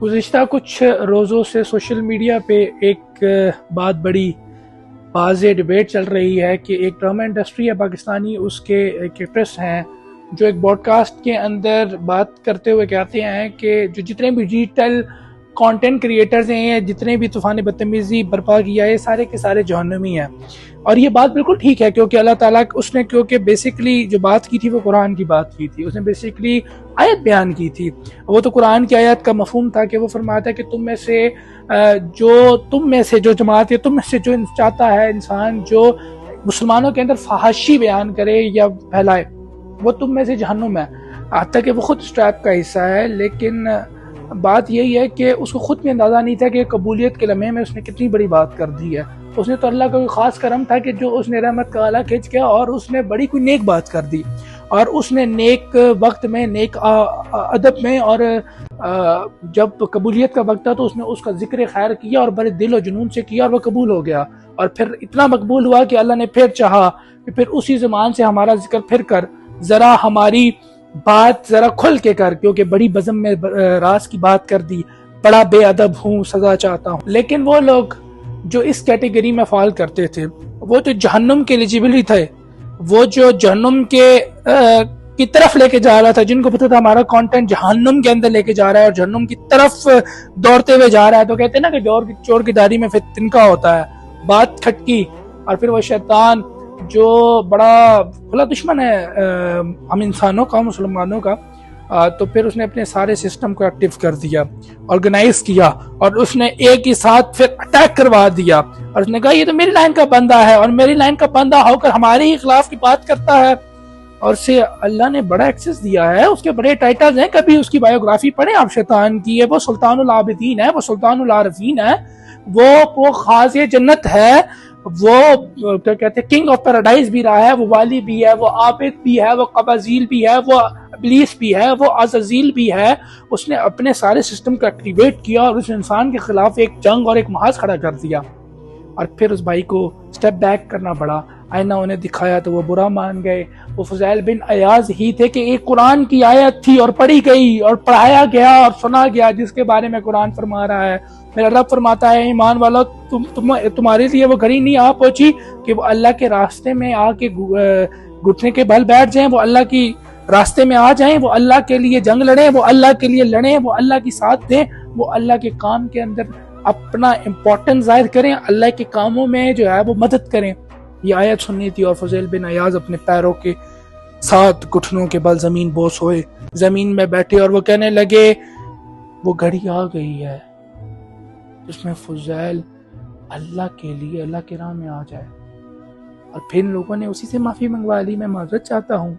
گزشتہ کچھ روزوں سے سوشل میڈیا پہ ایک بات بڑی واضح ڈیبیٹ چل رہی ہے کہ ایک ڈرامہ انڈسٹری ہے پاکستانی، اس کے ایک ایکٹریس ہیں جو ایک براڈ کاسٹ کے اندر بات کرتے ہوئے کہتے ہیں کہ جو جتنے بھی ڈیجیٹل کانٹینٹ کریٹرز ہیں، جتنے بھی طوفان بدتمیزی برپا کیا ہے، سارے کے سارے جہنمی ہیں۔ اور یہ بات بالکل ٹھیک ہے، کیونکہ اللہ تعالیٰ اس نے کیونکہ بیسیکلی جو بات کی تھی وہ قرآن کی بات کی تھی، اس نے بیسیکلی آیت بیان کی تھی۔ وہ تو قرآن کی آیت کا مفہوم تھا کہ وہ فرماتا ہے کہ تم میں سے جو جماعت ہے، تم میں سے جو چاہتا ہے انسان جو مسلمانوں کے اندر فحاشی بیان کرے یا پھیلائے، وہ تم میں سے جہنم ہے، حتیٰ کہ وہ خود اس ٹرائب کا حصہ ہے۔ لیکن بات یہی ہے کہ اس کو خود بھی اندازہ نہیں تھا کہ قبولیت کے لمحے میں اس نے کتنی بڑی بات کر دی ہے۔ اس نے تو اللہ کا کوئی خاص کرم تھا کہ جو اس نے رحمت کا آلہ کھینچ گیا اور اس نے بڑی کوئی نیک بات کر دی، اور اس نے نیک وقت میں، نیک ادب میں، اور جب قبولیت کا وقت تھا تو اس نے اس کا ذکر خیر کیا اور بڑے دل و جنون سے کیا، اور وہ قبول ہو گیا، اور پھر اتنا مقبول ہوا کہ اللہ نے پھر چاہا کہ پھر اسی زمان سے ہمارا ذکر پھر کر، ذرا ہماری بات ذرا کھل کے کر، کیونکہ بڑی بزم میں راز کی بات کر دی، بڑا بے ادب ہوں، سزا چاہتا ہوں۔ لیکن وہ لوگ جو اس کیٹیگری میں فال کرتے تھے، وہ جو جہنم کے ایلیجیبل تھے، وہ جو جہنم کی طرف لے کے جا رہا تھا، جن کو پتا تھا ہمارا کانٹینٹ جہنم کے اندر لے کے جا رہا ہے اور جہنم کی طرف دوڑتے ہوئے جا رہا ہے، تو کہتے ہیں نا کہ چور کی داڑھی میں پھر تنکا ہوتا ہے، بات کھٹکی، اور پھر وہ شیطان جو بڑا کھلا دشمن ہے ہم انسانوں کا، مسلمانوں کا، تو پھر اس نے اپنے سارے سسٹم کو ایکٹیو کر دیا، آرگنائز کیا، اور اس نے ایک ہی ساتھ پھر اٹیک کروا دیا، اور اس نے کہا یہ تو میری لائن کا بندہ ہے، اور میری لائن کا بندہ ہو کر ہمارے ہی خلاف کی بات کرتا ہے۔ اور اسے اللہ نے بڑا ایکسس دیا ہے، اس کے بڑے ٹائٹلز ہیں، کبھی اس کی بایوگرافی پڑھیں آپ شیطان کی ہے، وہ سلطان العابدین ہے، وہ سلطان العارفین ہے، وہ خازن جنت ہے، وہ کیا کہتے ہیں کنگ آف پیراڈائز بھی رہا ہے، وہ والی بھی ہے، وہ عابد بھی ہے، وہ قبازیل بھی ہے، وہ ابلیس بھی ہے، وہ عزازیل بھی ہے۔ اس نے اپنے سارے سسٹم کو ایکٹیویٹ کیا اور اس انسان کے خلاف ایک جنگ اور ایک محاذ کھڑا کر دیا، اور پھر اس بھائی کو سٹیپ بیک کرنا پڑا۔ آئینہ انہیں دکھایا تو وہ برا مان گئے۔ وہ فضیل بن عیاض ہی تھے کہ ایک قرآن کی آیت تھی اور پڑھی گئی اور پڑھایا گیا اور سنا گیا، جس کے بارے میں قرآن فرما رہا ہے، میرا رب فرماتا ہے ایمان والا تمہارے لیے وہ گھڑی نہیں آ پہنچی کہ وہ اللہ کے راستے میں آ کے گھٹنے کے بل بیٹھ جائیں، وہ اللہ کی راستے میں آ جائیں، وہ اللہ کے لیے جنگ لڑیں، وہ اللہ کے لیے لڑیں، وہ اللہ کی ساتھ دیں، وہ اللہ کے کام کے اندر اپنا امپورٹنس ظاہر کریں، اللہ کے کاموں میں جو ہے وہ مدد کریں۔ یہ آیت سننی تھی، اور فضیل بن عیاض اپنے پیروں کے ساتھ گھٹنوں کے بل زمین بوس ہوئے، زمین میں بیٹھے، اور وہ کہنے لگے وہ گھڑی آ گئی ہے جس میں فضیل اللہ کے لیے، اللہ کے راہ میں آ جائے۔ اور پھر لوگوں نے اسی سے معافی منگوا لی، میں معذرت چاہتا ہوں،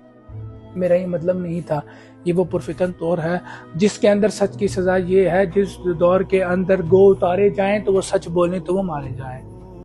میرا یہ مطلب نہیں تھا۔ یہ وہ پرفتن دور ہے جس کے اندر سچ کی سزا یہ ہے، جس دور کے اندر گو اتارے جائیں تو وہ سچ بولیں تو وہ مارے جائیں۔